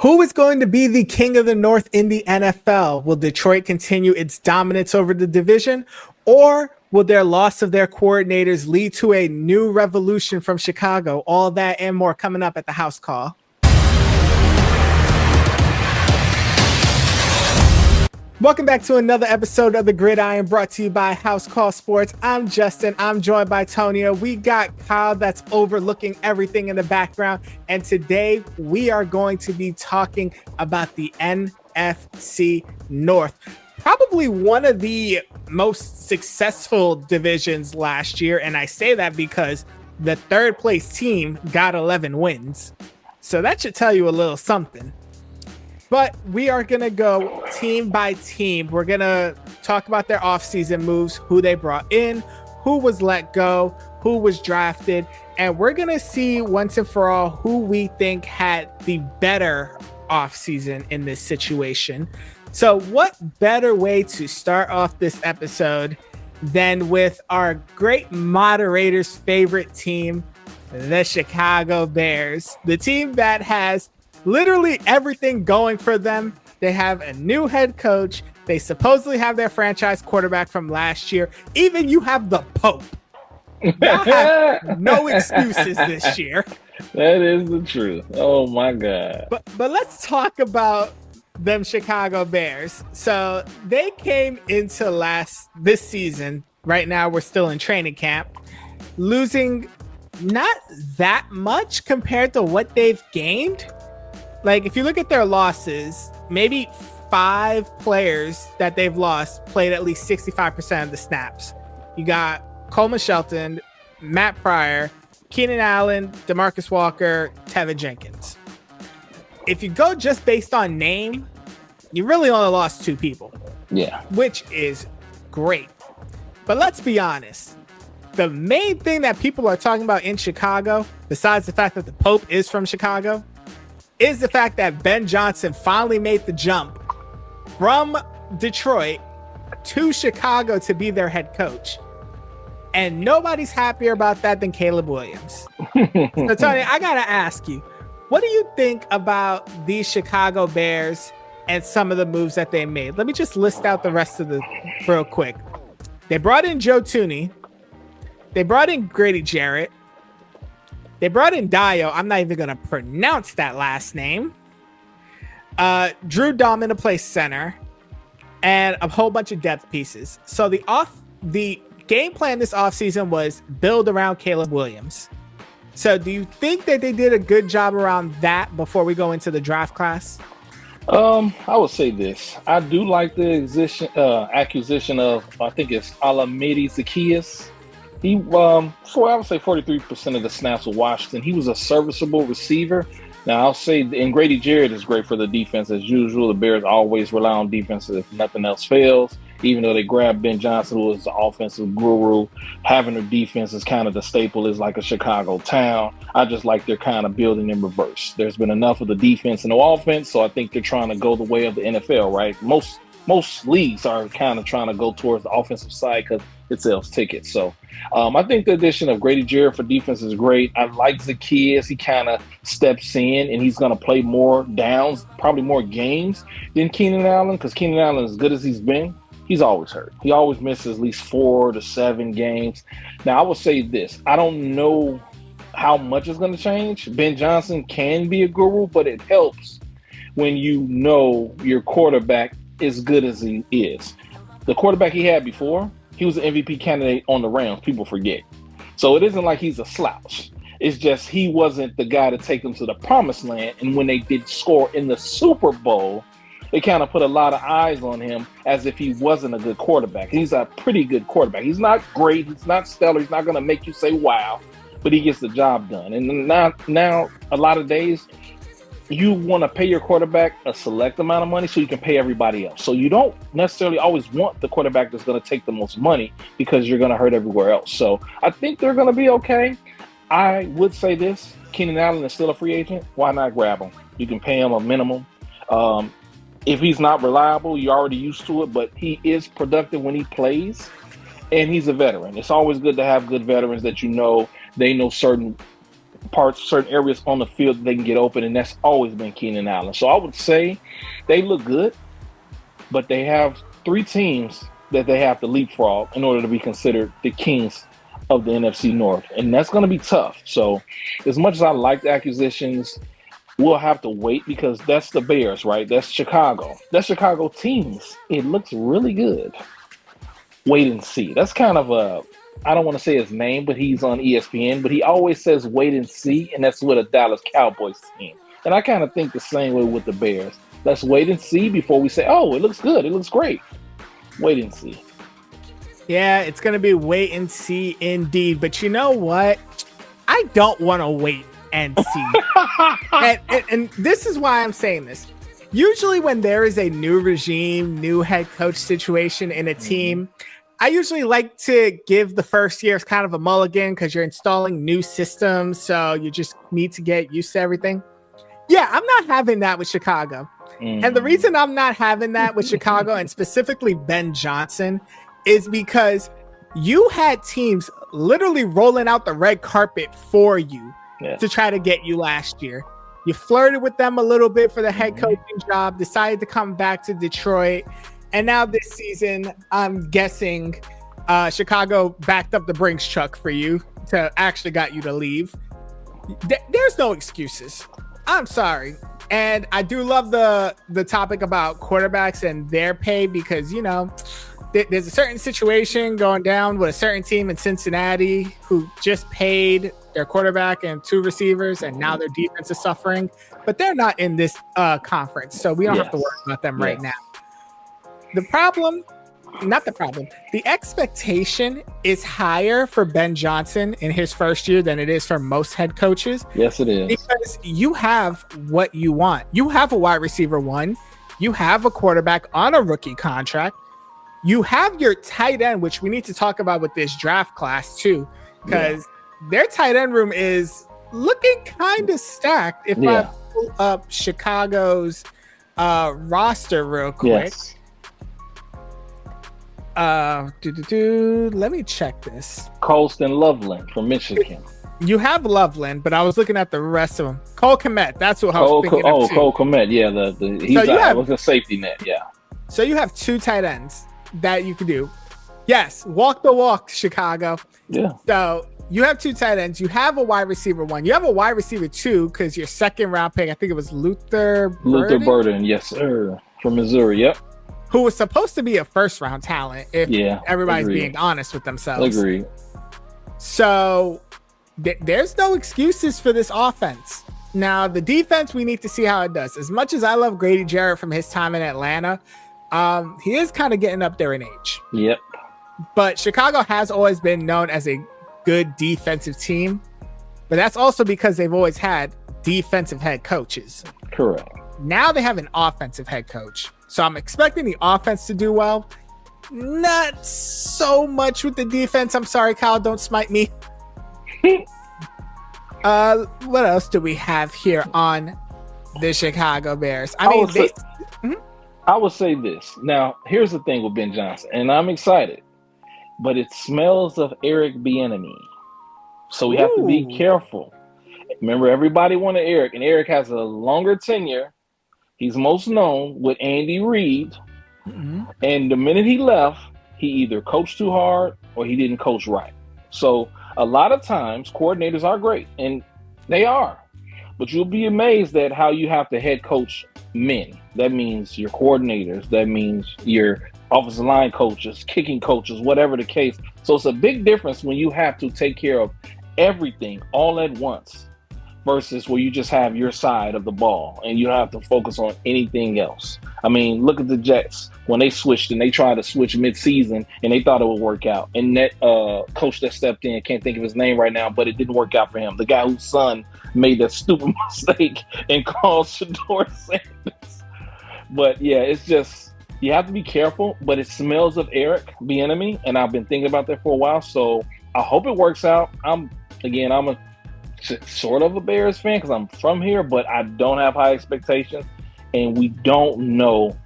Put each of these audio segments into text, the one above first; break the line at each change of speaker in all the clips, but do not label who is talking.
Who is going to be the king of the North in the NFL? Will Detroit continue its dominance over the division, or will their loss of their coordinators lead to a new revolution from Chicago? All that and more coming up at the house call. Welcome back to another episode of the Gridiron, brought to you by House Call Sports. I'm Justin. I'm joined by Tonio. We got Kyle that's overlooking everything in the background. And today we are going to be talking about the NFC North. Probably one of the most successful divisions last year. And I say that because the third place team got 11 wins. So that should tell you a little something. But we are going to go team by team. We're going to talk about their offseason moves, who they brought in, who was let go, who was drafted. And we're going to see once and for all who we think had the better offseason in this situation. So what better way to start off this episode than with our great moderator's favorite team, the Chicago Bears, the team that has literally everything going for them. They have a new head coach. They supposedly have their franchise quarterback from last year. Even you have the Pope. Y'all have no excuses this year.
That is the truth. Oh my God.
But let's talk about them Chicago Bears. So they came into this season. Right now we're still in training camp, losing not that much compared to what they've gained. Like, if you look at their losses, maybe 5 players that they've lost played at least 65% of the snaps. You got Coleman Shelton, Matt Pryor, Keenan Allen, DeMarcus Walker, Tevin Jenkins. If you go just based on name, you really only lost 2 people.
Yeah.
Which is great. But let's be honest. The main thing that people are talking about in Chicago, besides the fact that the Pope is from Chicago, is the fact that Ben Johnson finally made the jump from Detroit to Chicago to be their head coach. And nobody's happier about that than Caleb Williams. So, Tony, I got to ask you, what do you think about these Chicago Bears and some of the moves that they made? Let me just list out the rest of the real quick. They brought in Joe Tonio. They brought in Grady Jarrett. They brought in Dio. I'm not even going to pronounce that last name. Drew Dahlman to play center. And a whole bunch of depth pieces. So the game plan this offseason was build around Caleb Williams. So do you think that they did a good job around that before we go into the draft class?
I would say this. I do like the acquisition of, I think it's Alameda Zacchaeus. He, I would say 43% of the snaps with Washington. He was a serviceable receiver. Now, I'll say, and Grady Jarrett is great for the defense as usual. The Bears always rely on defense if nothing else fails. Even though they grabbed Ben Johnson, who was the offensive guru, having their defense is kind of the staple, is like a Chicago town. I just like they're kind of building in reverse. There's been enough of the defense and the offense, so I think they're trying to go the way of the NFL, right? Most leagues are kind of trying to go towards the offensive side because it sells tickets. So I think the addition of Grady Jarrett for defense is great. I like Zacchaeus. He kind of steps in and he's going to play more downs, probably more games than Keenan Allen, because Keenan Allen, as good as he's been, he's always hurt. He always misses at least 4 to 7 games. Now, I will say this. I don't know how much is going to change. Ben Johnson can be a guru, but it helps when you know your quarterback as good as he is. The quarterback he had before, he was an MVP candidate on the Rams. People forget. So it isn't like he's a slouch. It's just he wasn't the guy to take them to the promised land. And when they did score in the Super Bowl, they kind of put a lot of eyes on him as if he wasn't a good quarterback. He's a pretty good quarterback. He's not great. He's not stellar. He's not going to make you say, wow, but he gets the job done. And now a lot of days, you want to pay your quarterback a select amount of money so you can pay everybody else. So you don't necessarily always want the quarterback that's going to take the most money because you're going to hurt everywhere else. So I think they're going to be okay. I would say this. Keenan Allen is still a free agent. Why not grab him? You can pay him a minimum. If he's not reliable, you're already used to it, but he is productive when he plays, and he's a veteran. It's always good to have good veterans that you know they know certain certain areas on the field that they can get open, and that's always been Keenan Allen. So I would say they look good, but they have 3 teams that they have to leapfrog in order to be considered the kings of the NFC North, and that's going to be tough. So as much as I like the acquisitions, we'll have to wait because that's the Bears, right? That's Chicago. That's Chicago teams. It looks really good. Wait and see. That's kind of I don't want to say his name, but he's on ESPN, but he always says wait and see, and that's with a Dallas Cowboys team. And I kind of think the same way with the Bears. Let's wait and see before we say, oh, it looks good. It looks great. Wait and see.
Yeah, it's going to be wait and see indeed. But you know what? I don't want to wait and see. and this is why I'm saying this. Usually when there is a new regime, new head coach situation in a team, I usually like to give the first year as kind of a mulligan because you're installing new systems. So you just need to get used to everything. Yeah, I'm not having that with Chicago. And the reason I'm not having that with Chicago and specifically Ben Johnson is because you had teams literally rolling out the red carpet for you to try to get you last year. You flirted with them a little bit for the head coaching job, decided to come back to Detroit. And now this season, I'm guessing Chicago backed up the Brinks truck for you to actually got you to leave. There's no excuses. I'm sorry. And I do love the topic about quarterbacks and their pay because, you know, there's a certain situation going down with a certain team in Cincinnati who just paid their quarterback and 2 receivers, and now their defense is suffering. But they're not in this conference, so we don't have to worry about them right now. The expectation is higher for Ben Johnson in his first year than it is for most head coaches.
Yes, it is.
Because you have what you want. You have a wide receiver 1. You have a quarterback on a rookie contract. You have your tight end, which we need to talk about with this draft class too, because their tight end room is looking kind of stacked. If I pull up Chicago's roster real quick.
Yes.
Let me check this.
Colston Loveland from Michigan.
You have Loveland, but I was looking at the rest of them. Cole Kmet, that's what I was thinking of too.
Cole Kmet, yeah. Was a safety net, yeah.
So you have 2 tight ends that you can do. Yes, walk the walk, Chicago.
Yeah.
So you have 2 tight ends. You have a wide receiver 1. You have a wide receiver 2 because your second round pick, I think it was Luther
Burden, yes, sir, from Missouri. Yep.
Who was supposed to be a first round talent if everybody's being honest with themselves.
Agreed.
So there's no excuses for this offense. Now, the defense, we need to see how it does. As much as I love Grady Jarrett from his time in Atlanta, he is kind of getting up there in age.
Yep.
But Chicago has always been known as a good defensive team. But that's also because they've always had defensive head coaches.
Correct.
Now they have an offensive head coach. So I'm expecting the offense to do well. Not so much with the defense. I'm sorry, Kyle, don't smite me. What else do we have here on the Chicago Bears? I
would say this. Now, here's the thing with Ben Johnson, and I'm excited, but it smells of Eric Bieniemy. So we have to be careful. Remember, everybody wanted Eric, and Eric has a longer tenure. He's most known with Andy Reid. And the minute he left, he either coached too hard or he didn't coach right. So a lot of times coordinators are great, and they are. But you'll be amazed at how you have to head coach men. That means your coordinators. That means your offensive line coaches, kicking coaches, whatever the case. So it's a big difference when you have to take care of everything all at once versus where you just have your side of the ball and you don't have to focus on anything else. I mean, look at the Jets when they switched and they tried to switch mid-season and they thought it would work out. And that coach that stepped in, can't think of his name right now, but it didn't work out for him. The guy whose son made that stupid mistake and called Shedeur Sanders. But yeah, it's just, you have to be careful, but it smells of Eric Bieniemy, and I've been thinking about that for a while. So I hope it works out. I'm a sort of a Bears fan because I'm from here, but I don't have high expectations, and we don't know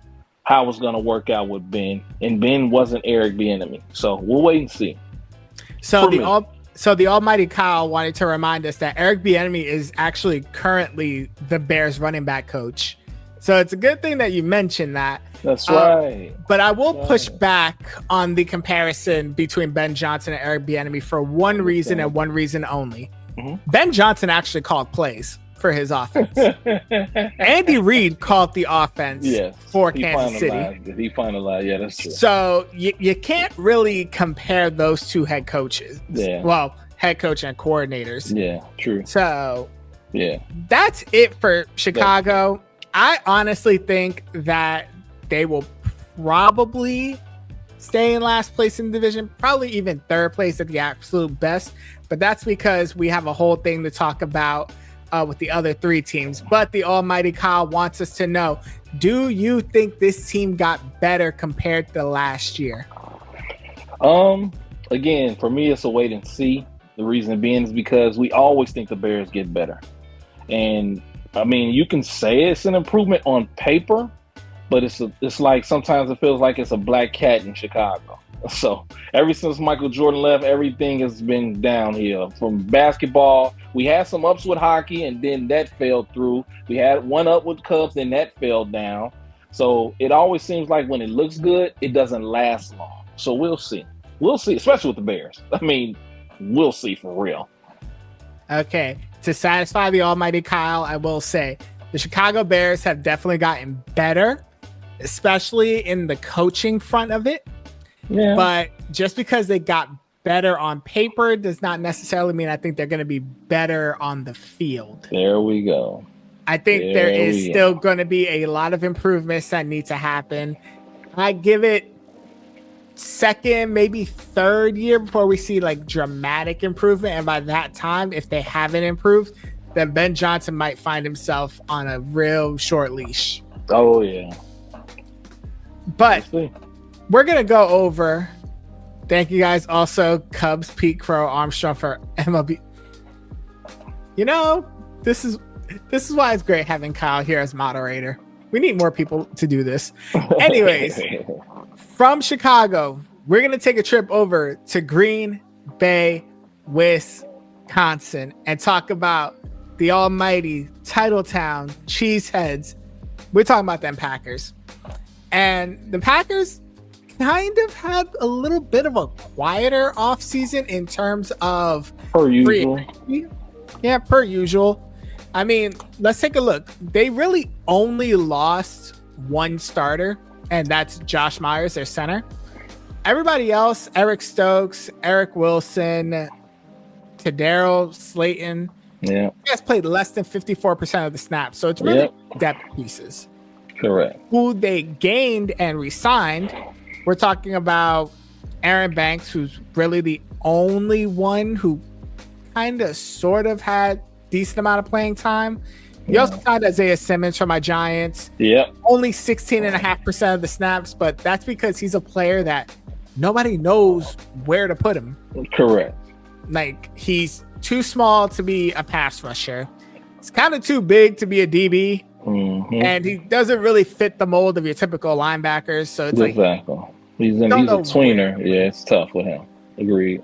how it's going to work out with Ben. And Ben wasn't Eric Bieniemy, so we'll wait and see.
So So the almighty Kyle wanted to remind us that Eric Bieniemy is actually currently the Bears running back coach. So it's a good thing that you mentioned that.
That's right.
But I will push back on the comparison between Ben Johnson and Eric Bieniemy for one reason and one reason only. Ben Johnson actually called plays for his offense. Andy Reid called the offense for Kansas City.
He finalized. Yeah, that's true.
So you can't really compare those two head coaches.
Yeah.
Well, head coach and coordinators.
Yeah, true.
So
yeah,
that's it for Chicago. I honestly think that they will probably stay in last place in the division, probably even third place at the absolute best. But that's because we have a whole thing to talk about with the other three teams. But the almighty Kyle wants us to know, do you think this team got better compared to last year?
Again, for me, it's a wait and see. The reason being is because we always think the Bears get better. And I mean, you can say it's an improvement on paper, but it's like sometimes it feels like it's a black cat in Chicago. So ever since Michael Jordan left, everything has been downhill. From basketball, we had some ups with hockey, and then that fell through. We had one up with Cubs, then that fell down. So it always seems like when it looks good, it doesn't last long. So we'll see. We'll see, especially with the Bears. I mean, we'll see for real.
Okay. To satisfy the almighty Kyle, I will say the Chicago Bears have definitely gotten better, especially in the coaching front of it.
Yeah.
But just because they got better on paper does not necessarily mean I think they're going to be better on the field.
There we go.
I think there is still going to be a lot of improvements that need to happen. I give it second, maybe third year before we see like dramatic improvement. And by that time, if they haven't improved, then Ben Johnson might find himself on a real short leash.
Oh, yeah.
But we're going to go over. Thank you guys also, Cubs, Pete Crow, Armstrong for MLB. You know, this is why it's great having Kyle here as moderator. We need more people to do this. Anyways, from Chicago, we're going to take a trip over to Green Bay, Wisconsin, and talk about the almighty Titletown Cheeseheads. We're talking about them Packers. And the Packers kind of had a little bit of a quieter offseason in terms of
per usual.
Yeah, per usual. I mean, let's take a look. They really only lost one starter, and that's Josh Myers, their center. Everybody else, Eric Stokes, Eric Wilson, Tadaro Slayton, you guys played less than 54% of the snaps. So it's really depth pieces.
Correct.
Who they gained and re-signed. We're talking about Aaron Banks, who's really the only one who kind of sort of had decent amount of playing time. You also signed Isaiah Simmons from my Giants. Only 16.5% of the snaps, but that's because he's a player that nobody knows where to put him.
Correct.
Like, he's too small to be a pass rusher. He's kind of too big to be a DB. And he doesn't really fit the mold of your typical linebackers. So it's he's a
tweener. Yeah, it's tough with him. Agreed.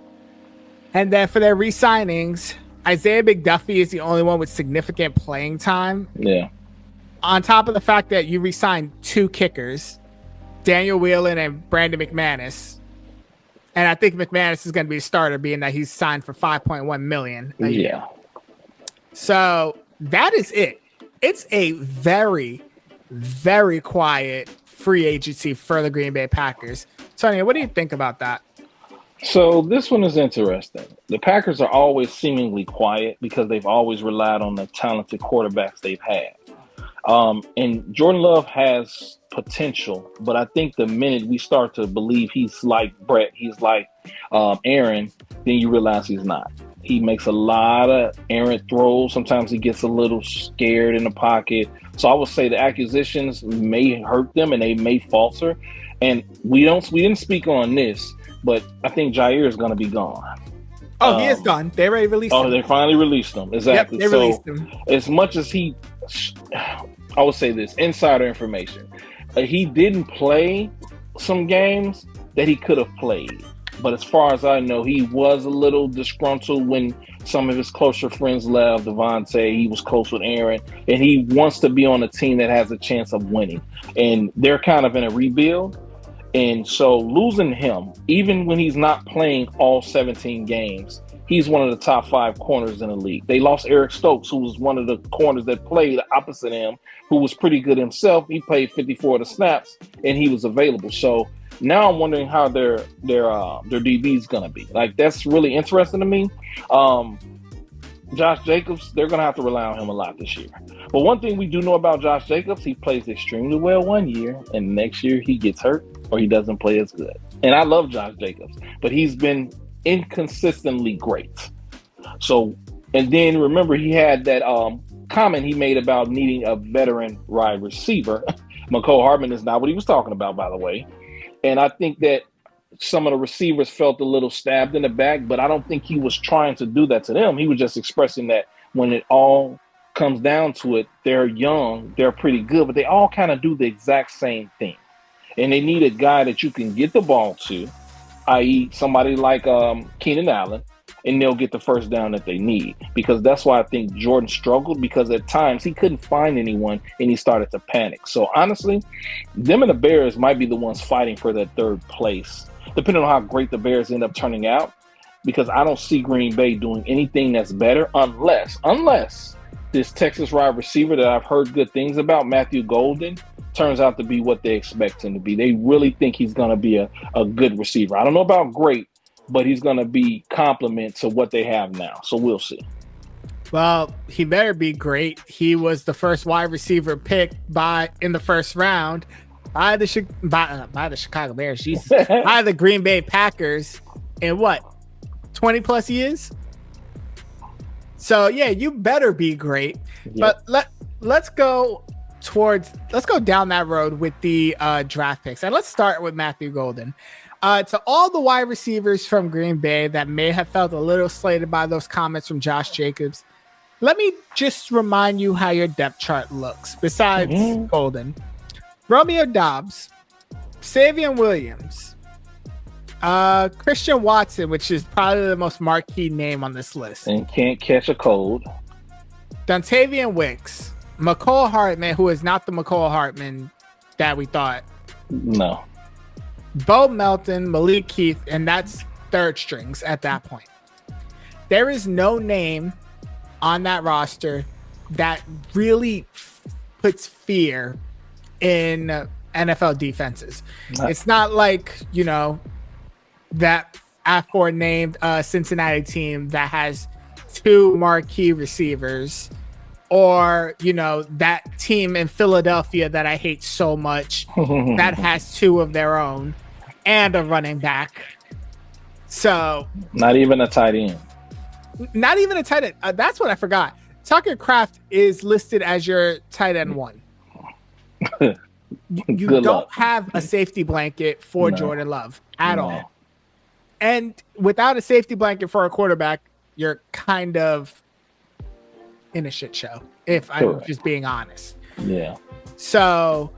And then for their re-signings, Isaiah McDuffie is the only one with significant playing time.
Yeah.
On top of the fact that you re-signed two kickers, Daniel Whelan and Brandon McManus. And I think McManus is going to be a starter, being that he's signed for $5.1 million a year. So that is it. It's a very, very quiet free agency for the Green Bay Packers. Tonio, what do you think about that?
So this one is interesting. The Packers are always seemingly quiet because they've always relied on the talented quarterbacks they've had. And Jordan Love has potential, but I think the minute we start to believe he's like Brett, he's like Aaron, then you realize he's not. He makes a lot of errant throws. Sometimes he gets a little scared in the pocket. So I would say the acquisitions may hurt them and they may falter. And we didn't speak on this, but I think Jair is going to be gone.
Oh, he is gone. They already released him.
Oh, they finally released him. Exactly.
Yep, they released him.
As much as I would say this, insider information. He didn't play some games that he could have played. But as far as I know, he was a little disgruntled when some of his closer friends left. Devontae, he was close with Aaron, and he wants to be on a team that has a chance of winning. And they're kind of in a rebuild. And so losing him, even when he's not playing all 17 games, he's one of the top 5 corners in the league. They lost Eric Stokes, who was one of the corners that played opposite him, who was pretty good himself. He played 54 of the snaps, and he was available. So now I'm wondering how their DB is going to be. Like, that's really interesting to me. Josh Jacobs, they're going to have to rely on him a lot this year. But one thing we do know about Josh Jacobs, he plays extremely well one year, and next year he gets hurt or he doesn't play as good. And I love Josh Jacobs, but he's been inconsistently great. So, and then remember, he had that comment he made about needing a veteran wide receiver. McCole Hardman is not what he was talking about, by the way. And I think that some of the receivers felt a little stabbed in the back, but I don't think he was trying to do that to them. He was just expressing that when it all comes down to it, they're young, they're pretty good, but they all kind of do the exact same thing. And they need a guy that you can get the ball to, i.e. somebody like Keenan Allen, and they'll get the first down that they need. Because that's why I think Jordan struggled, because at times he couldn't find anyone and he started to panic. So honestly, them and the Bears might be the ones fighting for that third place, depending on how great the Bears end up turning out, because I don't see Green Bay doing anything that's better unless this Texas wide receiver that I've heard good things about, Matthew Golden, turns out to be what they expect him to be. They really think he's going to be a good receiver. I don't know about great, but he's going to be complement to what they have now. So we'll see.
Well, he better be great. He was the first wide receiver picked in the first round by the Chicago Bears, by the Green Bay Packers in what, 20 plus years? So yeah, you better be great. Yep. But let's go down that road with the draft picks, and let's start with Matthew Golden. To all the wide receivers from Green Bay that may have felt a little slated by those comments from Josh Jacobs, let me just remind you how your depth chart looks. Besides Golden, Romeo Doubs, Savion Williams, Christian Watson, which is probably the most marquee name on this list,
and can't catch a cold,
Dontavian Wicks, McCole Hardman, who is not the McCole Hardman that we thought.
No.
Bo Melton, Malik Keith, and that's third strings at that point. There is no name on that roster that really puts fear in NFL defenses. It's not like, that aforenamed Cincinnati team that has 2 marquee receivers, or, that team in Philadelphia that I hate so much that has 2 of their own and a running back. So
not even a tight end.
Not even a tight end. That's what I forgot. Tucker Kraft is listed as your tight end 1. You don't have a safety blanket for Jordan Love at all. And without a safety blanket for a quarterback, you're kind of in a shit show, if I'm just being honest.
Yeah.
So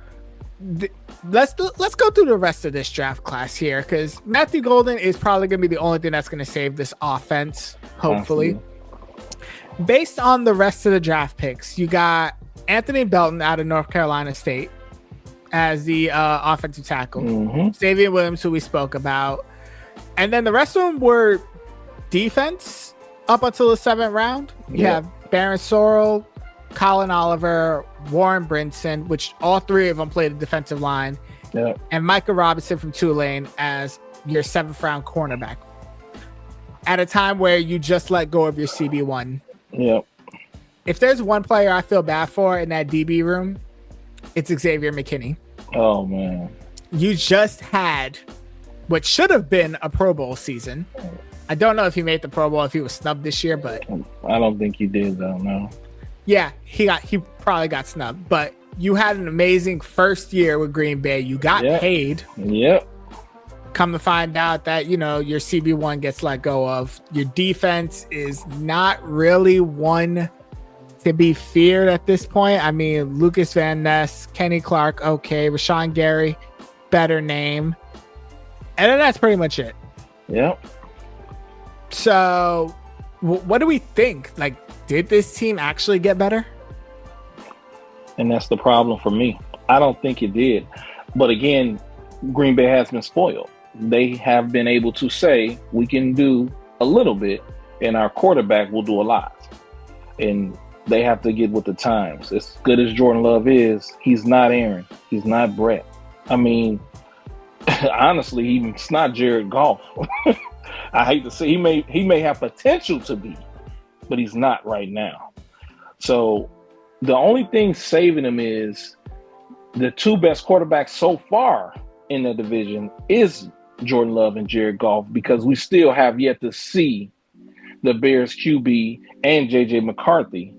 let's go through the rest of this draft class here, because Matthew Golden is probably going to be the only thing that's going to save this offense, hopefully. Based on the rest of the draft picks, you got Anthony Belton out of North Carolina State as the offensive tackle. Savion Williams, who we spoke about. And then the rest of them were defense up until the 7th round. You have Barron Sorrell, Colin Oliver, Warren Brinson, which all 3 of them played the defensive line, and Micah Robinson from Tulane as your 7th round cornerback at a time where you just let go of your CB1. If there's one player I feel bad for in that DB room, it's Xavier McKinney.
Oh, man.
You just had what should have been a Pro Bowl season. I don't know if he made the Pro Bowl, if he was snubbed this year, but
I don't think he did, though. No.
Yeah, he probably got snubbed, but you had an amazing first year with Green Bay. You got paid. Come to find out that, your CB1 gets let go of. Your defense is not really one to be feared at this point. I mean, Lucas Van Ness, Kenny Clark, okay. Rashawn Gary, better name. And then that's pretty much it.
Yep.
So, what do we think? Like, did this team actually get better?
And that's the problem for me. I don't think it did. But again, Green Bay has been spoiled. They have been able to say, we can do a little bit, and our quarterback will do a lot. And they have to get with the times. As good as Jordan Love is, he's not Aaron. He's not Brett. I mean, honestly, he's not Jared Goff. I hate to say he may have potential to be, but he's not right now. So the only thing saving him is the two best quarterbacks so far in the division is Jordan Love and Jared Goff, because we still have yet to see the Bears QB and JJ McCarthy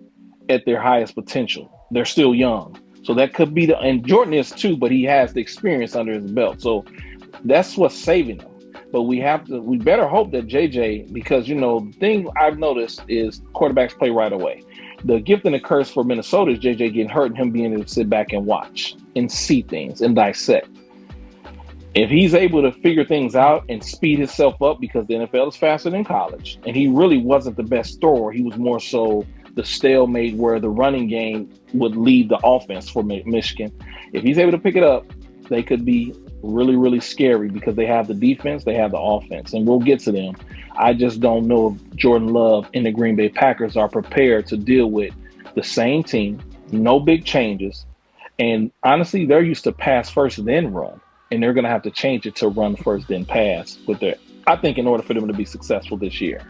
at their highest potential. They're still young. So that could be and Jordan is too, but he has the experience under his belt. So that's what's saving him. But we better hope that JJ, because, the thing I've noticed is quarterbacks play right away. The gift and the curse for Minnesota is JJ getting hurt and him being able to sit back and watch and see things and dissect. If he's able to figure things out and speed himself up, because the NFL is faster than college, and he really wasn't the best thrower. He was more so the stalemate where the running game would lead the offense for Michigan. If he's able to pick it up, they could be really, really scary, because they have the defense, they have the offense, and we'll get to them. I just don't know if Jordan Love and the Green Bay Packers are prepared to deal with the same team, no big changes. And honestly, they're used to pass first, then run. And they're going to have to change it to run first, then pass I think in order for them to be successful this year.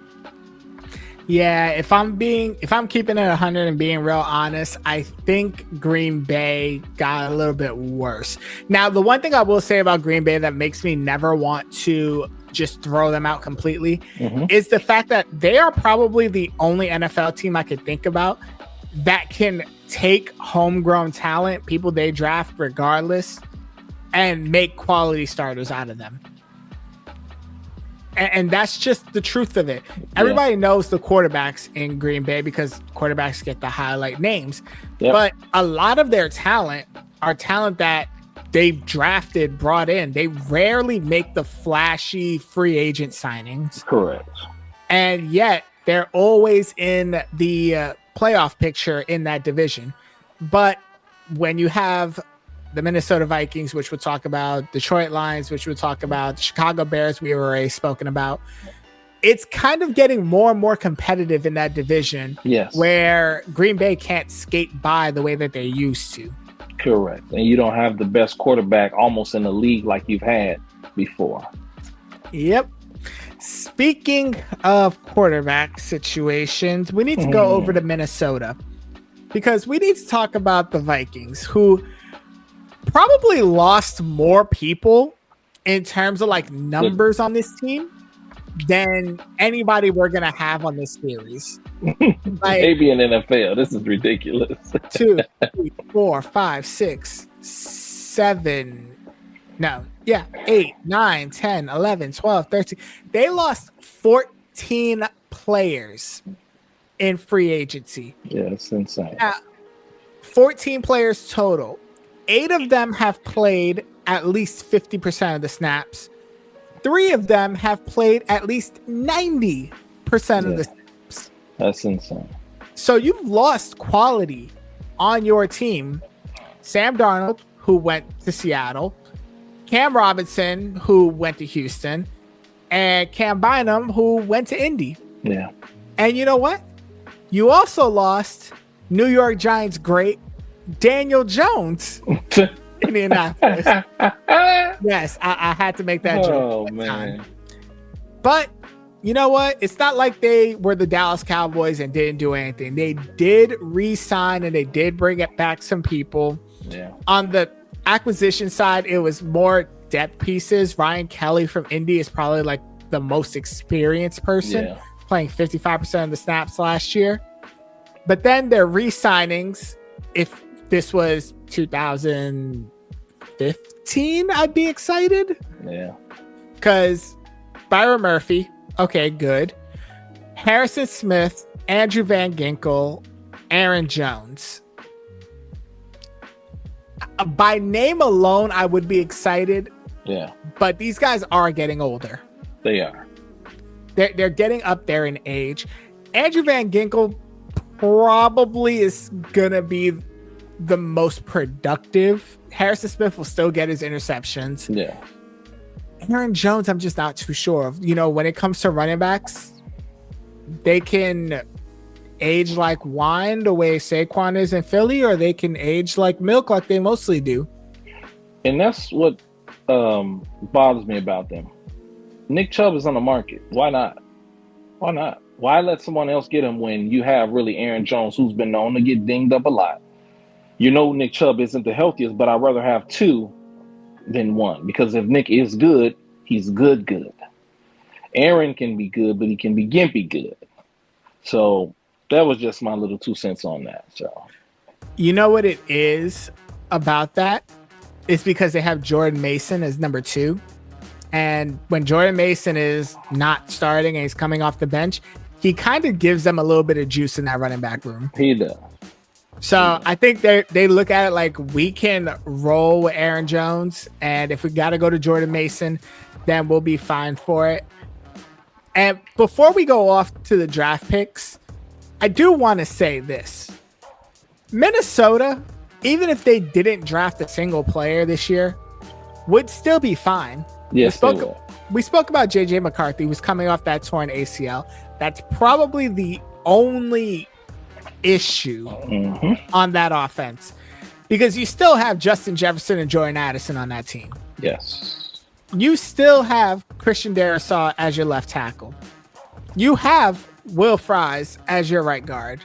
Yeah, if I'm keeping it 100 and being real honest, I think Green Bay got a little bit worse. Now, the one thing I will say about Green Bay that makes me never want to just throw them out completely is the fact that they are probably the only NFL team I could think about that can take homegrown talent, people they draft regardless, and make quality starters out of them. And that's just the truth of it. Everybody knows the quarterbacks in Green Bay because quarterbacks get the highlight names. Yep. But a lot of their talent are talent that they've drafted, brought in. They rarely make the flashy free agent signings.
Correct.
And yet they're always in the playoff picture in that division. But when you have the Minnesota Vikings, which we'll talk about, Detroit Lions, which we'll talk about, the Chicago Bears, we were already spoken about. It's kind of getting more and more competitive in that division, where Green Bay can't skate by the way that they used to.
Correct. And you don't have the best quarterback almost in the league like you've had before.
Yep. Speaking of quarterback situations, we need to go over to Minnesota, because we need to talk about the Vikings, who probably lost more people in terms of like numbers on this team than anybody we're gonna have on this series.
Maybe in NFL. This is ridiculous.
2, 3, 4, 5, 6, 7. No, yeah, 8, 9, 10, 11, 12, 13. They lost 14 players in free agency.
Yeah, it's insane.
14 players total. 8 of them have played at least 50% of the snaps. 3 of them have played at least 90% of the snaps.
That's insane.
So you've lost quality on your team. Sam Darnold, who went to Seattle, Cam Robinson, who went to Houston, and Cam Bynum, who went to Indy.
Yeah.
And you know what? You also lost New York Giants great Daniel Jones in Indianapolis. Yes, I had to make that joke.
Oh, man.
Time. But you know what? It's not like they were the Dallas Cowboys and didn't do anything. They did re-sign and they did bring it back some people.
Yeah.
On the acquisition side, it was more depth pieces. Ryan Kelly from Indy is probably like the most experienced person, playing 55% of the snaps last year. But then their re-signings, if this was 2015, I'd be excited.
Yeah.
Because Byron Murphy, okay, good. Harrison Smith, Andrew Van Ginkel, Aaron Jones. By name alone, I would be excited.
Yeah.
But these guys are getting older.
They are.
They're getting up there in age. Andrew Van Ginkel probably is gonna be the most productive. Harrison Smith will still get his interceptions.
Yeah.
Aaron Jones, I'm just not too sure of. When it comes to running backs, they can age like wine the way Saquon is in Philly, or they can age like milk like they mostly do.
And that's what bothers me about them. Nick Chubb is on the market. Why not? Why let someone else get him when you have really Aaron Jones, who's been known to get dinged up a lot? Nick Chubb isn't the healthiest, but I'd rather have two than one, because if Nick is good, he's good. Aaron can be good, but he can be gimpy good. So that was just my little 2 cents on that. So,
you know what it is about that? It's because they have Jordan Mason as number 2. And when Jordan Mason is not starting and he's coming off the bench, he kind of gives them a little bit of juice in that running back room.
He does.
So I think they look at it like, we can roll with Aaron Jones, and if we got to go to Jordan Mason, then we'll be fine for it. And before we go off to the draft picks, I do want to say this. Minnesota, even if they didn't draft a single player this year, would still be fine.
Yes,
we spoke about J.J. McCarthy, who's coming off that torn ACL. That's probably the only issue on that offense, because you still have Justin Jefferson and Jordan Addison on that team.
Yes.
You still have Christian Darrisaw as your left tackle. You have Will Fries as your right guard.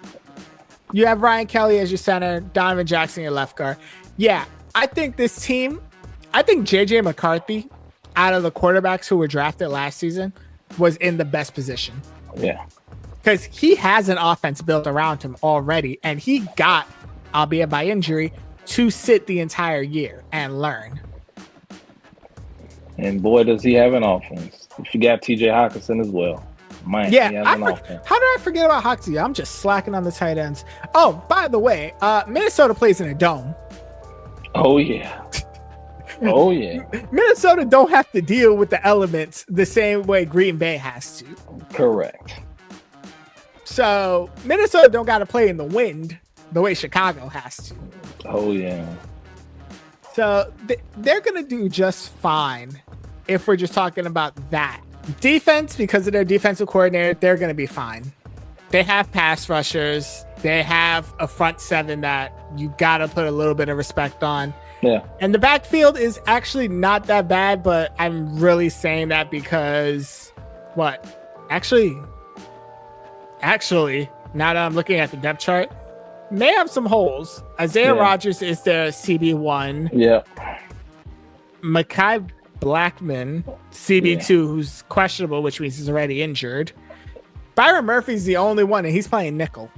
You have Ryan Kelly as your center, Donovan Jackson your left guard. Yeah, I think this team, J.J. McCarthy, out of the quarterbacks who were drafted last season, was in the best position.
Yeah.
Because he has an offense built around him already, and he got, albeit by injury, to sit the entire year and learn.
And boy, does he have an offense. You got TJ Hawkinson as well. Man,
yeah,
he has an offense.
How did I forget about Hawkinson? I'm just slacking on the tight ends. Oh, by the way, Minnesota plays in a dome.
Oh, yeah. Oh, yeah.
Minnesota don't have to deal with the elements the same way Green Bay has to.
Correct.
So Minnesota don't got to play in the wind the way Chicago has to.
Oh, yeah.
So they're going to do just fine if we're just talking about that. Defense, because of their defensive coordinator, they're going to be fine. They have pass rushers. They have a front seven that you got to put a little bit of respect on.
Yeah.
And the backfield is actually not that bad, but I'm really saying that because Actually, now that I'm looking at the depth chart, may have some holes. Isaiah Rodgers is their CB1.
Yeah.
Mekhi Blackman, CB2, who's questionable, which means he's already injured. Byron Murphy's the only one, and he's playing nickel.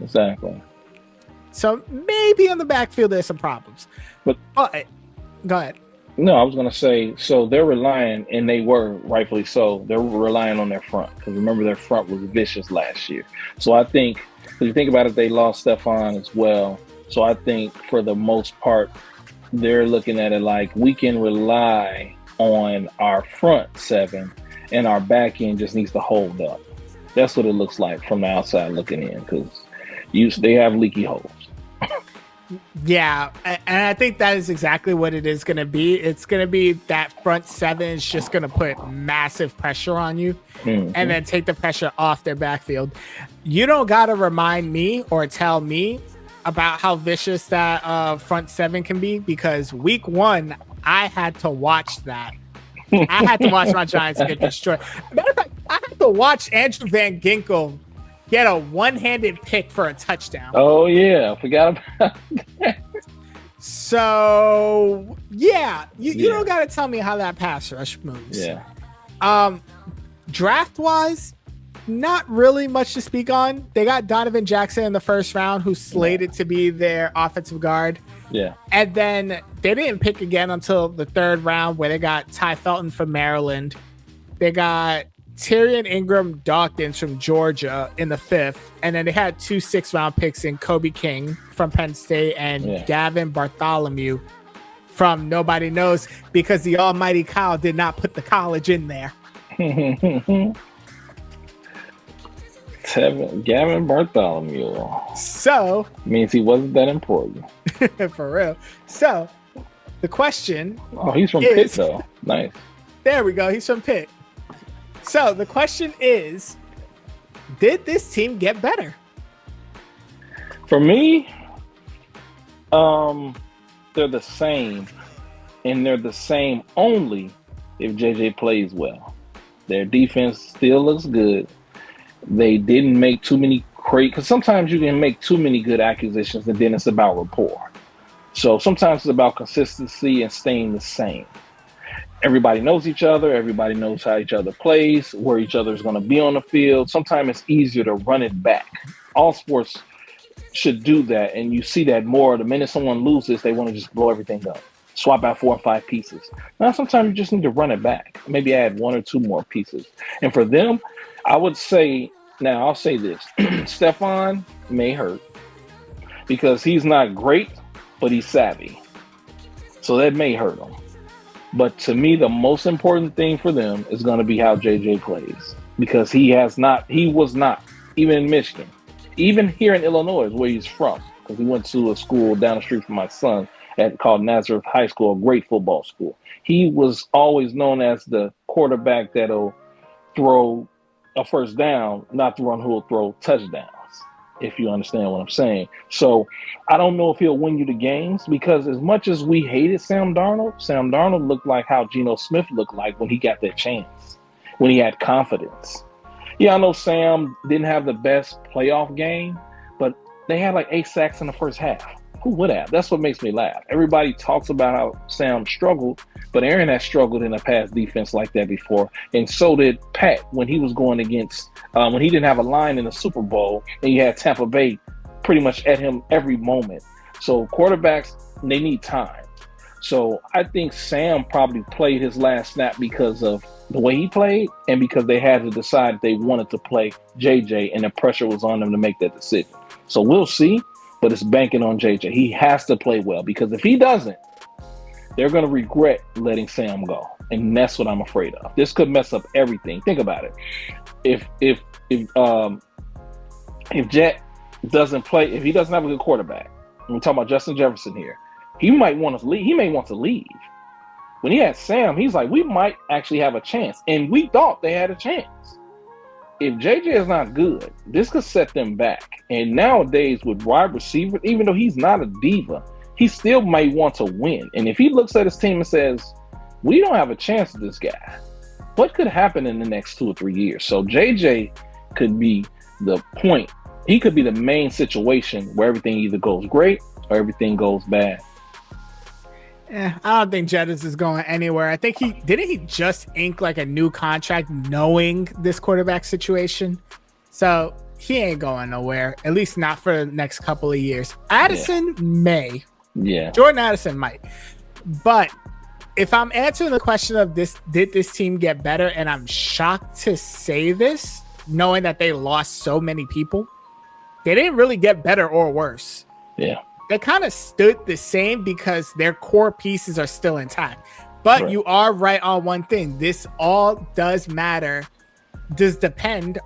Exactly.
So maybe on the backfield there's some problems. But go ahead.
No, I was going to say, so they're relying, and they were rightfully so, they're relying on their front. Because remember, their front was vicious last year. So I think, if you think about it, they lost Stephon as well. So I think for the most part, they're looking at it like we can rely on our front seven, and our back end just needs to hold up. That's what it looks like from the outside looking in, because they have leaky holes.
Yeah, and I think that is exactly what it is going to be. It's going to be that front seven is just going to put massive pressure on you and then take the pressure off their backfield. You don't got to remind me or tell me about how vicious that front seven can be, because week 1, I had to watch that. I had to watch my Giants get destroyed. Matter of fact, I had to watch Andrew Van Ginkel get a one-handed pick for a touchdown.
Oh, yeah. I forgot about that.
So, yeah. You don't got to tell me how that pass rush moves.
Yeah.
Draft-wise, not really much to speak on. They got Donovan Jackson in the first round, who's slated to be their offensive guard.
Yeah.
And then they didn't pick again until the 3rd round, where they got Ty Felton from Maryland. They got Tyrion Ingram Dawkins from Georgia in the 5th. And then they had 2 6th-round picks in Kobe King from Penn State and Gavin Bartholomew from nobody knows, because the almighty Kyle did not put the college in there.
Gavin Bartholomew.
So
Means he wasn't that important.
for real. So the question.
Oh, he's from Pitt though. Nice.
There we go. He's from Pitt. So the question is, did this team get better?
For me, they're the same, and they're the same only if JJ plays well. Their defense still looks good. They didn't make too many because sometimes you can make too many good acquisitions, and then it's about rapport. So sometimes it's about consistency and staying the same. Everybody knows each other. Everybody knows how each other plays, where each other is going to be on the field. Sometimes it's easier to run it back. All sports should do that, and you see that more. The minute someone loses, they want to just blow everything up, swap out 4 or 5 pieces. Now, sometimes you just need to run it back, maybe add 1 or 2 more pieces. And for them, I would say, now I'll say this, Stephon may hurt because he's not great, but he's savvy. So that may hurt him. But to me, the most important thing for them is going to be how JJ plays, because he was not, even in Michigan, even here in Illinois, where he's from, because he went to a school down the street from my son called Nazareth High School, a great football school. He was always known as the quarterback that'll throw a first down, not the one who will throw touchdowns, if you understand what I'm saying. So I don't know if he'll win you the games, because as much as we hated Sam Darnold looked like how Geno Smith looked like when he got that chance, when he had confidence. Yeah, I know Sam didn't have the best playoff game, but they had like 8 sacks in the first half. Who would have? That's what makes me laugh. Everybody talks about how Sam struggled, but Aaron has struggled in a pass defense like that before. And so did Pat when he was going against, when he didn't have a line in the Super Bowl, and you had Tampa Bay pretty much at him every moment. So quarterbacks, they need time. So I think Sam probably played his last snap because of the way he played, and because they had to decide if they wanted to play JJ, and the pressure was on them to make that decision. So we'll see, but it's banking on JJ. He has to play well, because if he doesn't, they're going to regret letting Sam go. And that's what I'm afraid of. This could mess up everything. Think about it. If Jet doesn't play, if he doesn't have a good quarterback, and we're talking about Justin Jefferson here, he might want to leave. He may want to leave. When he had Sam, he's like, we might actually have a chance. And we thought they had a chance. If JJ is not good, this could set them back. And nowadays with wide receivers, even though he's not a diva, he still might want to win. And if he looks at his team and says, we don't have a chance with this guy, what could happen in the next 2 or 3 years? So JJ could be the point. He could be the main situation where everything either goes great or everything goes bad.
I don't think Jettis is going anywhere. I think he just ink like a new contract knowing this quarterback situation. So he ain't going nowhere, at least not for the next couple of years. Addison may.
Yeah.
Jordan Addison might. But if I'm answering the question of did this team get better? And I'm shocked to say this, knowing that they lost so many people, they didn't really get better or worse.
Yeah.
They kind of stood the same because their core pieces are still intact. But right. You are right on one thing. This all does depend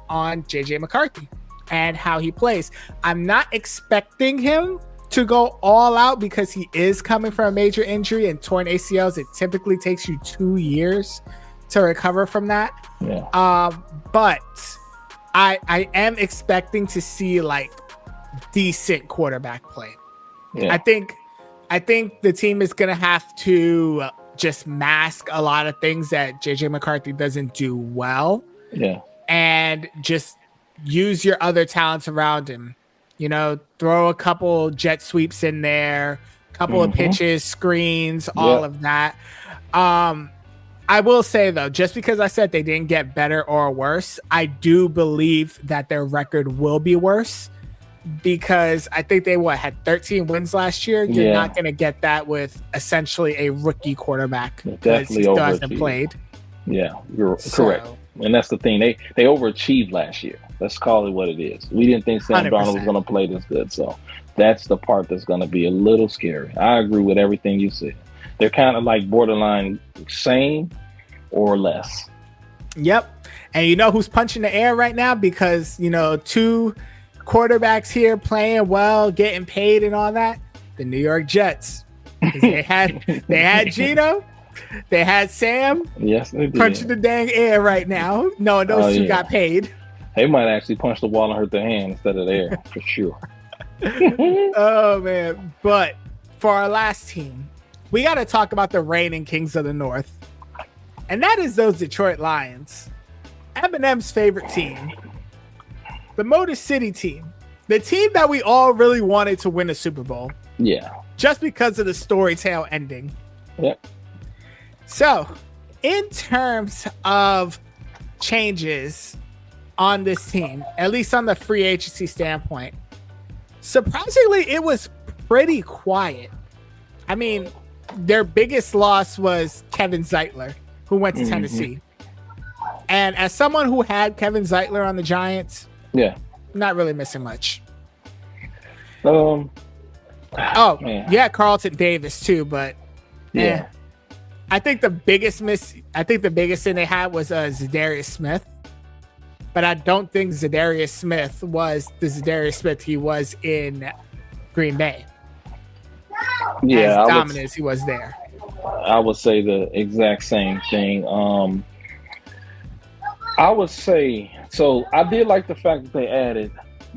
on JJ McCarthy and how he plays. I'm not expecting him to go all out because he is coming from a major injury, and torn ACLs, it typically takes you 2 years to recover from that.
Yeah.
But I am expecting to see like decent quarterback play. Yeah. I think the team is going to have to just mask a lot of things that JJ McCarthy doesn't do well.
Yeah.
And just use your other talents around him. You know, throw a couple jet sweeps in there, couple of pitches, screens, all of that. I will say, though, just because I said they didn't get better or worse, I do believe that their record will be worse. Because I think they had 13 wins last year. You're not going to get that with essentially a rookie quarterback because he still hasn't played.
Yeah, you're correct. And that's the thing. They overachieved last year. Let's call it what it is. We didn't think Sam Darnold was going to play this good. So that's the part that's going to be a little scary. I agree with everything you said. They're kind of like borderline same or less.
Yep. And you know who's punching the air right now? Because, two quarterbacks here playing well, getting paid and all that. The New York Jets. They had Gino, they had Sam.
Yes, they did.
Punching the dang air right now. No, those two got paid.
They might actually punch the wall and hurt their hand instead of the air, for sure.
Oh, man. But for our last team, we got to talk about the reigning Kings of the North. And that is those Detroit Lions. Eminem's favorite team. The Motor City team. The team that we all really wanted to win a Super Bowl.
Yeah.
Just because of the story tale ending.
Yep.
So, in terms of changes on this team, at least on the free agency standpoint, surprisingly, it was pretty quiet. I mean, their biggest loss was Kevin Zeitler, who went to Tennessee. And as someone who had Kevin Zeitler on the Giants, not really missing much.
Man.
Carlton Davis too, but I think the biggest thing they had was Zadarius Smith. But I don't think Zadarius Smith was the Zadarius Smith he was in Green Bay.
Yeah,
as dominant as he was there.
I would say the exact same thing. I would say, so I did like the fact that they added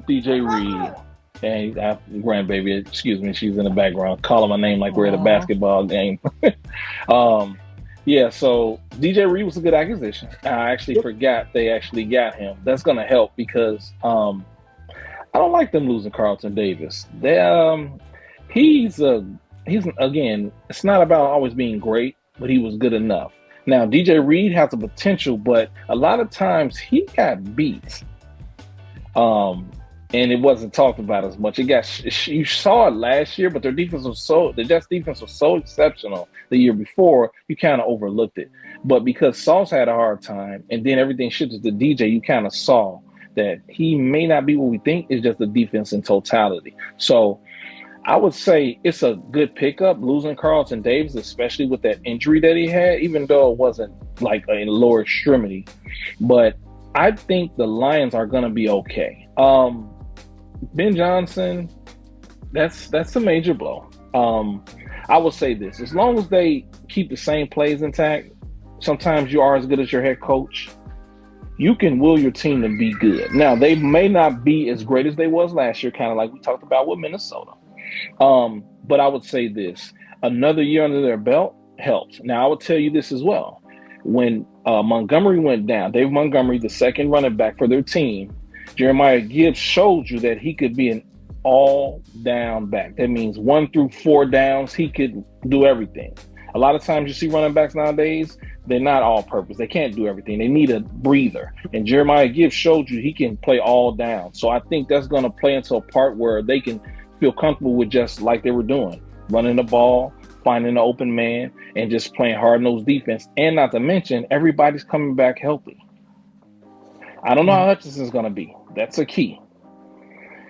DJ Reed and grandbaby, excuse me, she's in the background calling my name like we're at a basketball game. So DJ Reed was a good acquisition. I actually forgot they actually got him. That's going to help because I don't like them losing Carlton Davis. He's again, it's not about always being great, but he was good enough. Now, DJ Reed has the potential, but a lot of times he got beat. And it wasn't talked about as much. You saw it last year, but the Jets defense was so exceptional the year before, you kind of overlooked it. But because Sauce had a hard time, and then everything shifted to DJ, you kind of saw that he may not be what we think. It's just the defense in totality. So I would say it's a good pickup losing Carlton Davis, especially with that injury that he had, even though it wasn't like a lower extremity. But I think the Lions are going to be okay. Ben Johnson, that's a major blow. I will say this, as long as they keep the same plays intact, sometimes you are as good as your head coach. You can will your team to be good. Now, they may not be as great as they was last year, kind of like we talked about with Minnesota. But I would say this, another year under their belt helps. Now, I would tell you this as well. When Montgomery went down, Dave Montgomery, the second running back for their team, Jeremiah Gibbs showed you that he could be an all-down back. That means 1 through 4 downs, he could do everything. A lot of times you see running backs nowadays, they're not all-purpose. They can't do everything. They need a breather. And Jeremiah Gibbs showed you he can play all down. So I think that's going to play into a part where they can feel comfortable with just like they were doing, running the ball, finding an open man, and just playing hard-nosed defense. And not to mention, everybody's coming back healthy. I don't know how Hutchinson's going to be. That's a key.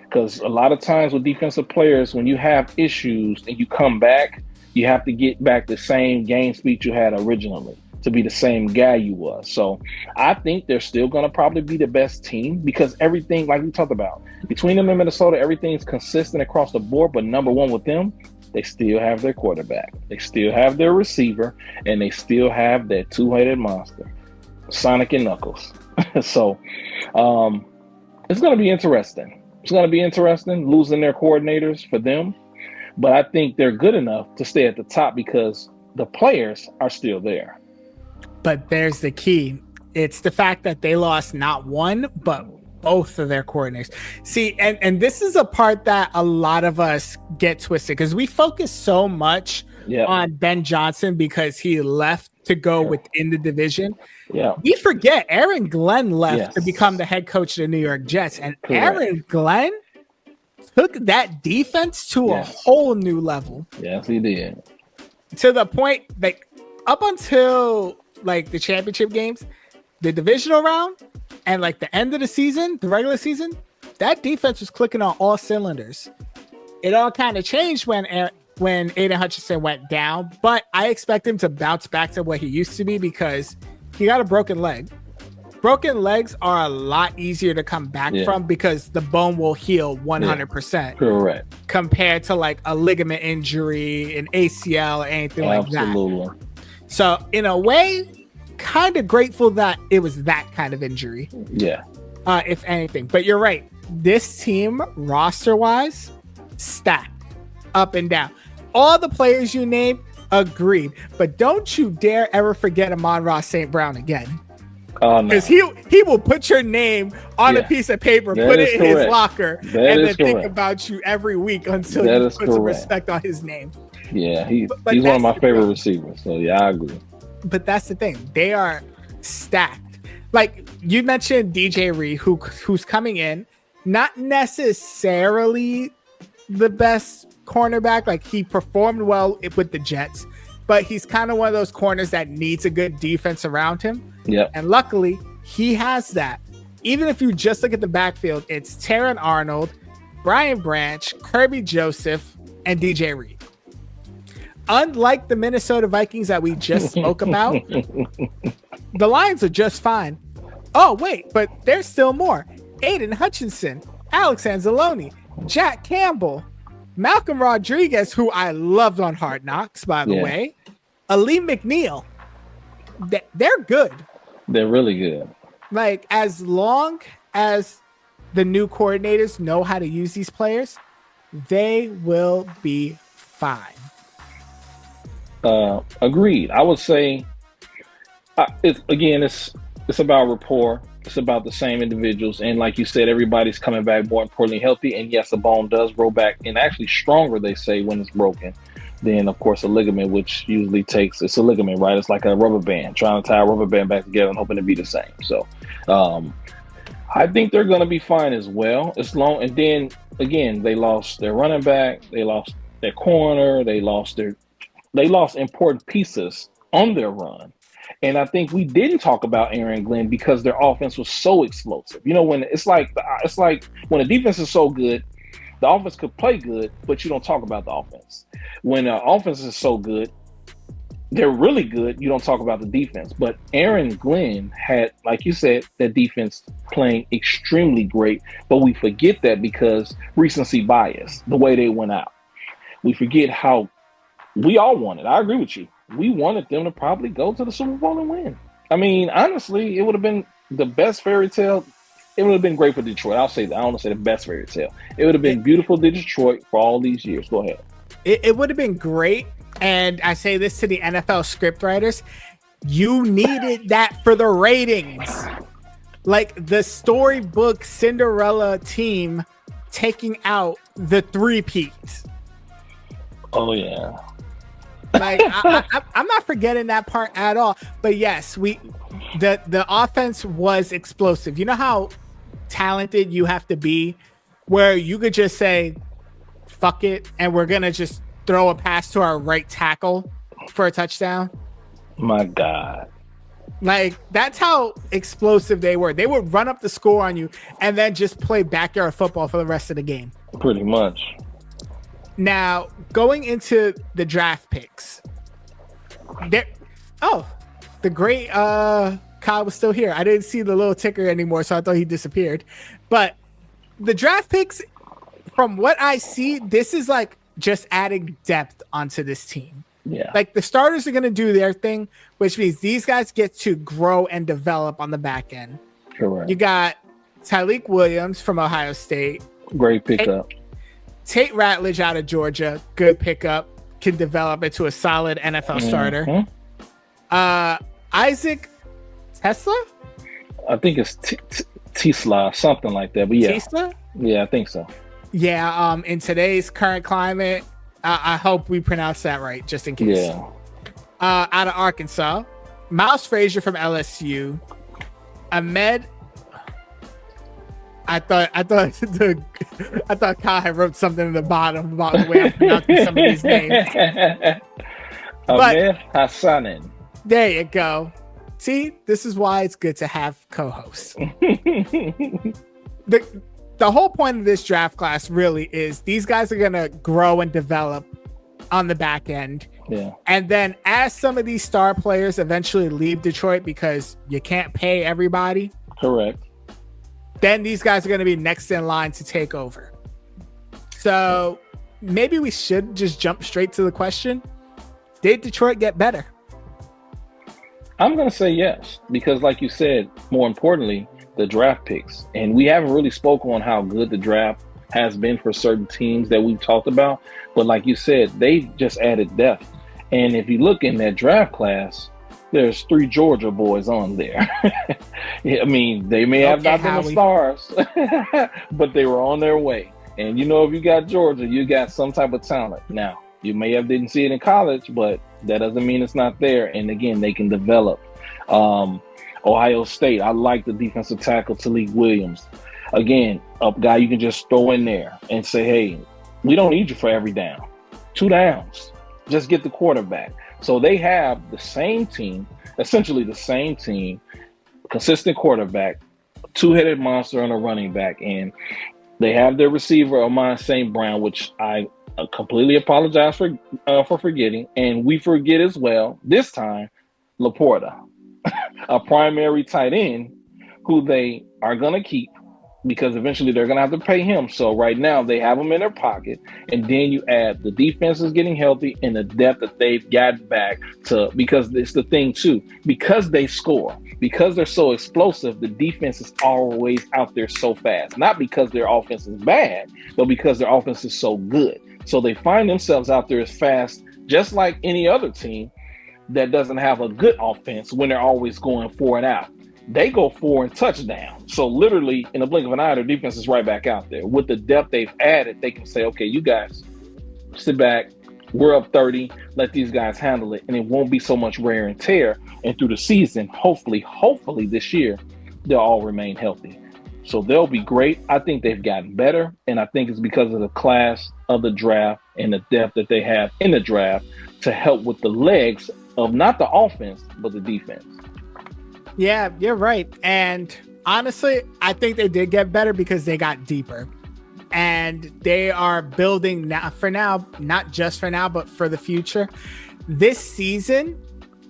Because a lot of times with defensive players, when you have issues and you come back, you have to get back the same game speed you had originally to be the same guy you was. So I think they're still going to probably be the best team because everything, like we talked about, between them and Minnesota, everything's consistent across the board. But number one with them, they still have their quarterback. They still have their receiver, and they still have that two-headed monster, Sonic and Knuckles. So it's going to be interesting. It's going to be interesting losing their coordinators for them. But I think they're good enough to stay at the top because the players are still there.
But there's the key. It's the fact that they lost not one, but both of their coordinators. See, and this is a part that a lot of us get twisted because we focus so much on Ben Johnson because he left to go within the division.
Yeah.
We forget Aaron Glenn left to become the head coach of the New York Jets. And Aaron Glenn took that defense to a whole new level.
Yes, he did.
To the point, like, up until like the championship games, the divisional round, and like the end of the season, the regular season, that defense was clicking on all cylinders. It all kind of changed when Aiden Hutchinson went down, but I expect him to bounce back to what he used to be because he got a broken leg. broken legs are a lot easier to come back from because the bone will heal 100%.
Correct.
Compared to like a ligament injury, an ACL, or anything like that.
Absolutely.
So in a way, kind of grateful that it was that kind of injury.
Yeah.
If anything. But you're right. This team, roster-wise, stacked up and down. All the players you named, agreed. But don't you dare ever forget Amon-Ra St. Brown again.
Oh, no.
Because he will put your name on a piece of paper, put it in his locker, and then think about you every week until you put some respect on his name.
Yeah, he's one of my favorite receivers. So, yeah, I agree.
But that's the thing. They are stacked. Like you mentioned DJ Reed, who's coming in, not necessarily the best cornerback. Like he performed well with the Jets, but he's kind of one of those corners that needs a good defense around him.
Yeah.
And luckily, he has that. Even if you just look at the backfield, it's Terron Arnold, Brian Branch, Kirby Joseph, and DJ Reed. Unlike the Minnesota Vikings that we just spoke about, the Lions are just fine. Oh, wait, but there's still more. Aiden Hutchinson, Alex Anzalone, Jack Campbell, Malcolm Rodriguez, who I loved on Hard Knocks, by the way, Ali McNeil. They're good.
They're really good.
Like, as long as the new coordinators know how to use these players, they will be fine.
Agreed. I would say, it's about rapport. It's about the same individuals. And like you said, everybody's coming back more importantly healthy. And yes, the bone does grow back and actually stronger, they say, when it's broken. Then, of course, a ligament, which usually it's a ligament, right? It's like a rubber band, trying to tie a rubber band back together and hoping to be the same. So I think they're going to be fine as well. And then, again, they lost their running back. They lost their corner. They lost important pieces on their run. And I think we didn't talk about Aaron Glenn because their offense was so explosive. You know, when it's like when the defense is so good, the offense could play good, but you don't talk about the offense. When the offense is so good, they're really good. You don't talk about the defense. But Aaron Glenn had, like you said, that defense playing extremely great. But we forget that because recency bias, the way they went out. We forget how we all wanted. I agree with you. We wanted them to probably go to the Super Bowl and win. I mean, honestly, it would have been the best fairy tale. It would have been great for Detroit. I'll say that. I don't want to say the best fairy tale. It would have been beautiful to Detroit for all these years. Go ahead.
It would have been great. And I say this to the NFL scriptwriters. You needed that for the ratings. Like the storybook Cinderella team taking out the three-peat.
Oh, yeah.
Like I'm not forgetting that part at all. But yes, the offense was explosive. You know how talented you have to be where you could just say, fuck it, and we're gonna just throw a pass to our right tackle for a touchdown?
My God.
Like, that's how explosive they were. They would run up the score on you and then just play backyard football for the rest of the game.
Pretty much.
Now, going into the draft picks, the great Kyle was still here. I didn't see the little ticker anymore, so I thought he disappeared. But the draft picks, from what I see, this is like just adding depth onto this team.
Yeah.
Like the starters are going to do their thing, which means these guys get to grow and develop on the back end.
Correct.
You got Tyleik Williams from Ohio State.
Great pickup.
Tate Ratledge out of Georgia, good pickup, can develop into a solid NFL starter. Isaac Tesla?
I think it's Tesla, something like that. But yeah,
Tesla?
Yeah, I think so.
Yeah, in today's current climate, I hope we pronounce that right, just in case.
Yeah.
Out of Arkansas, Miles Frazier from LSU, Ahmed. I thought Kyle had wrote something in the bottom about the way I'm pronouncing some of these names.
Ahmed Hassanin.
There you go. See, this is why it's good to have co-hosts. The whole point of this draft class really is these guys are going to grow and develop on the back end.
Yeah.
And then as some of these star players eventually leave Detroit because you can't pay everybody.
Correct.
Then these guys are going to be next in line to take over. So maybe we should just jump straight to the question. Did Detroit get better?
I'm going to say yes, because like you said, more importantly, the draft picks. And we haven't really spoken on how good the draft has been for certain teams that we've talked about. But like you said, they just added depth. And if you look in that draft class, there's 3 Georgia boys on there. I mean, they may have not been the stars, but they were on their way. And, if you got Georgia, you got some type of talent. Now, you may have didn't see it in college, but that doesn't mean it's not there. And, again, they can develop. Ohio State, I like the defensive tackle, Talik Williams. Again, a guy you can just throw in there and say, hey, we don't need you for every down. 2 downs. Just get the quarterback. So they have the same team, essentially the same team, consistent quarterback, 2-headed monster on a running back, and they have their receiver, Amon St. Brown, which I completely apologize for forgetting, and we forget as well, this time, Laporta, a primary tight end who they are going to keep because eventually they're going to have to pay him. So right now they have him in their pocket, and then you add the defense is getting healthy and the depth that they've got back to, because it's the thing too, because they score, because they're so explosive, the defense is always out there so fast, not because their offense is bad, but because their offense is so good. So they find themselves out there as fast, just like any other team that doesn't have a good offense when they're always going 4 and out. They go 4 and touchdown. So literally, in the blink of an eye, their defense is right back out there. With the depth they've added, they can say, okay, you guys sit back. We're up 30. Let these guys handle it. And it won't be so much wear and tear. And through the season, hopefully this year, they'll all remain healthy. So they'll be great. I think they've gotten better. And I think it's because of the class of the draft and the depth that they have in the draft to help with the legs of not the offense, but the defense.
Yeah, you're right. And honestly, I think they did get better because they got deeper. And they are building now, for now, not just for now, but for the future. This season,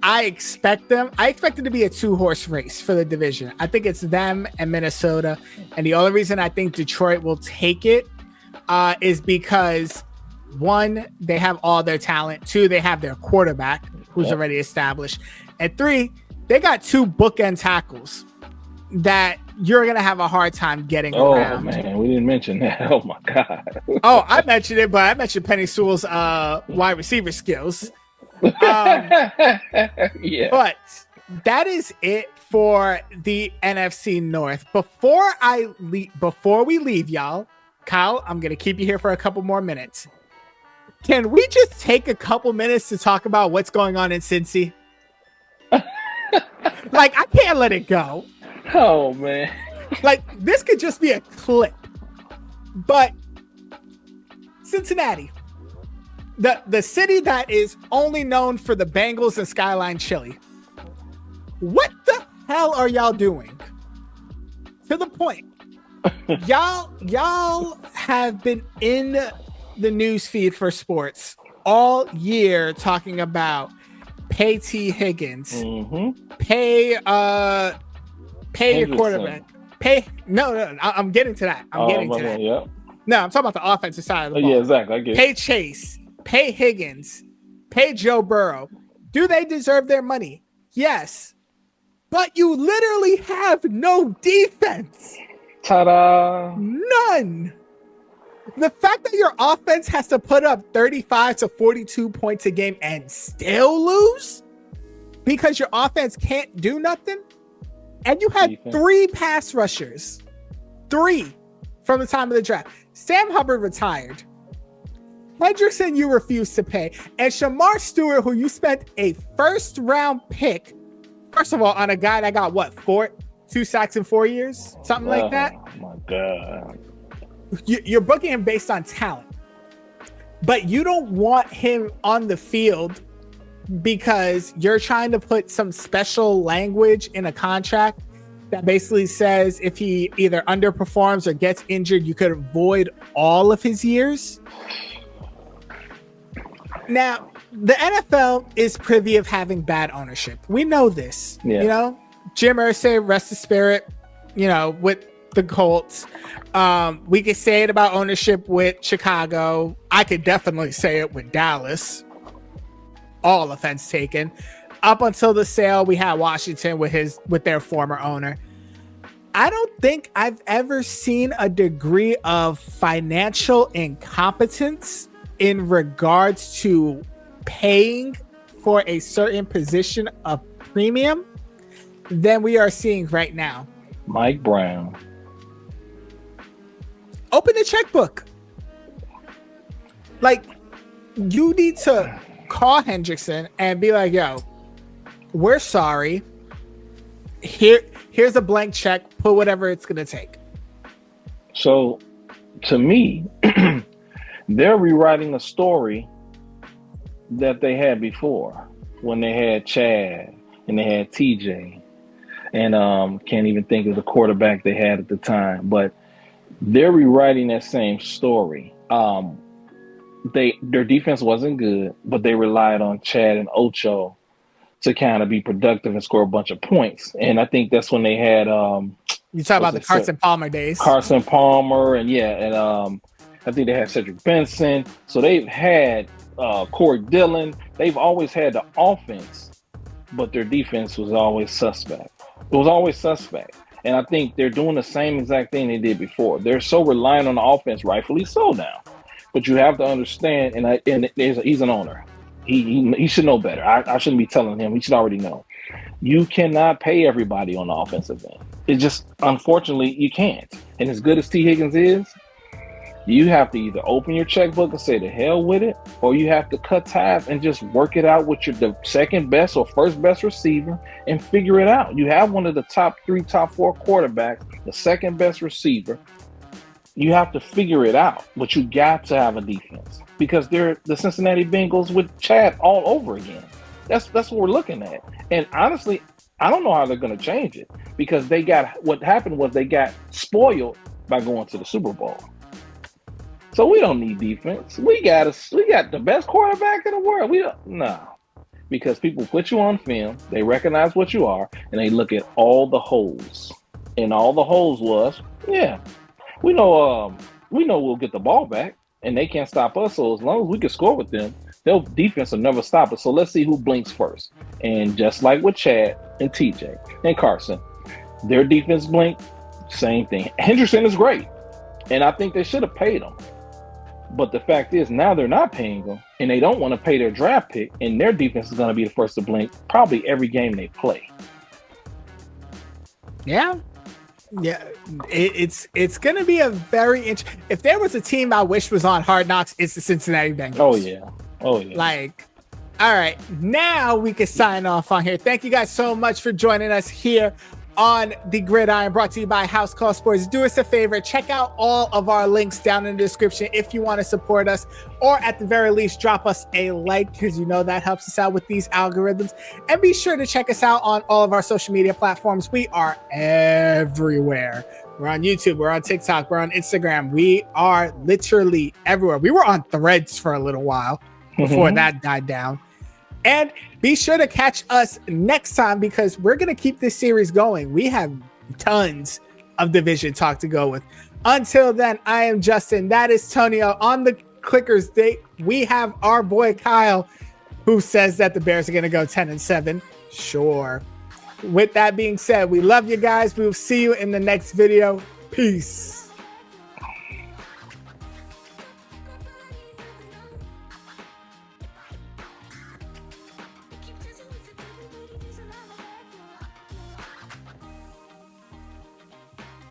I expect it to be a 2-horse race for the division. I think it's them and Minnesota. And the only reason I think Detroit will take it is because, 1, they have all their talent. 2, they have their quarterback who's already established. And 3, they got 2 bookend tackles that you're going to have a hard time getting around.
Oh, man, we didn't mention that. Oh, my God.
I mentioned it, but I mentioned Penny Sewell's wide receiver skills.
Yeah.
But that is it for the NFC North. Before we leave, y'all, Kyle, I'm going to keep you here for a couple more minutes. Can we just take a couple minutes to talk about what's going on in Cincy? Like, I can't let it go.
Oh, man.
Like, this could just be a clip. But Cincinnati, the city that is only known for the Bengals and Skyline chili. What the hell are y'all doing? To the point. Y'all have been in the news feed for sports all year talking about pay T. Higgins, pay your quarterback, I'm getting to that.
Yeah.
No, I'm talking about the offensive side of the ball.
Yeah, exactly. I get it.
Pay Chase, pay Higgins, pay Joe Burrow. Do they deserve their money? Yes. But you literally have no defense.
Ta-da!
None. The fact that your offense has to put up 35 to 42 points a game and still lose because your offense can't do nothing, and you had 3 pass rushers, 3 from the time of the draft. Sam Hubbard retired. Hendrickson, you refused to pay. And Shamar Stewart, who you spent a first-round pick, first of all, on a guy that got, 2 sacks in 4 years? Something like that?
Oh, my God.
You're booking him based on talent, but you don't want him on the field because you're trying to put some special language in a contract that basically says if he either underperforms or gets injured, you could avoid all of his years. Now, the NFL is privy of having bad ownership. We know this.
Yeah.
You know, Jim Irsay, rest his spirit, you know, with the Colts. We could say it about ownership with Chicago. I could definitely say it with Dallas. All offense taken. Up until the sale, we had Washington with their former owner. I don't think I've ever seen a degree of financial incompetence in regards to paying for a certain position of premium than we are seeing right now.
Mike Brown.
Open the checkbook. Like, you need to call Hendrickson and be like, yo, we're sorry. Here's a blank check. Put whatever it's going to take.
So, to me, they're rewriting a story that they had before when they had Chad and they had TJ and can't even think of the quarterback they had at the time, but they're rewriting that same story. Their defense wasn't good, but they relied on Chad and Ocho to kind of be productive and score a bunch of points. And I think that's when they had
you talk about the Carson Palmer days.
Carson Palmer, and I think they had Cedric Benson. So they've had Corey Dillon. They've always had the offense, but their defense was always suspect. It was always suspect. And I think they're doing the same exact thing they did before. They're so reliant on the offense, rightfully so now. But you have to understand, and he's an owner. He should know better. I shouldn't be telling him. He should already know. You cannot pay everybody on the offensive end. It just, unfortunately, you can't. And as good as T. Higgins is, you have to either open your checkbook and say the hell with it, or you have to cut ties and just work it out with the second best or first best receiver and figure it out. You have one of the top 3, top 4 quarterbacks, the second best receiver. You have to figure it out, but you got to have a defense because they're the Cincinnati Bengals with Chad all over again. That's what we're looking at. And honestly, I don't know how they're going to change it because what happened was they got spoiled by going to the Super Bowl. So we don't need defense. We got the best quarterback in the world. Because people put you on film, they recognize what you are, and they look at all the holes. And all the holes was, we know we'll get the ball back, and they can't stop us. So as long as we can score with them, their defense will never stop us. So let's see who blinks first. And just like with Chad and TJ and Carson, their defense blinked, same thing. Hendrickson is great, and I think they should have paid him. But the fact is, now they're not paying them, and they don't want to pay their draft pick, and their defense is going to be the first to blink probably every game they play.
Yeah, it's going to be a very interesting. If there was a team I wish was on Hard Knocks, it's the Cincinnati Bengals.
Oh yeah.
Like, all right, now we can sign off on here. Thank you guys so much for joining us here on the Gridiron, brought to you by House Call Sports. Do us a favor, check out all of our links down in the description if you want to support us, or at the very least, drop us a like, because you know that helps us out with these algorithms. And be sure to check us out on all of our social media platforms. We are everywhere. We're on YouTube, we're on TikTok, we're on Instagram. We are literally everywhere. We were on Threads for a little while before that died down. And be sure to catch us next time because we're going to keep this series going. We have tons of division talk to go with. Until then, I am Justin. That is Tonio. On the Clickers date, we have our boy Kyle, who says that the Bears are going to go 10-7. Sure. With that being said, we love you guys. We will see you in the next video. Peace.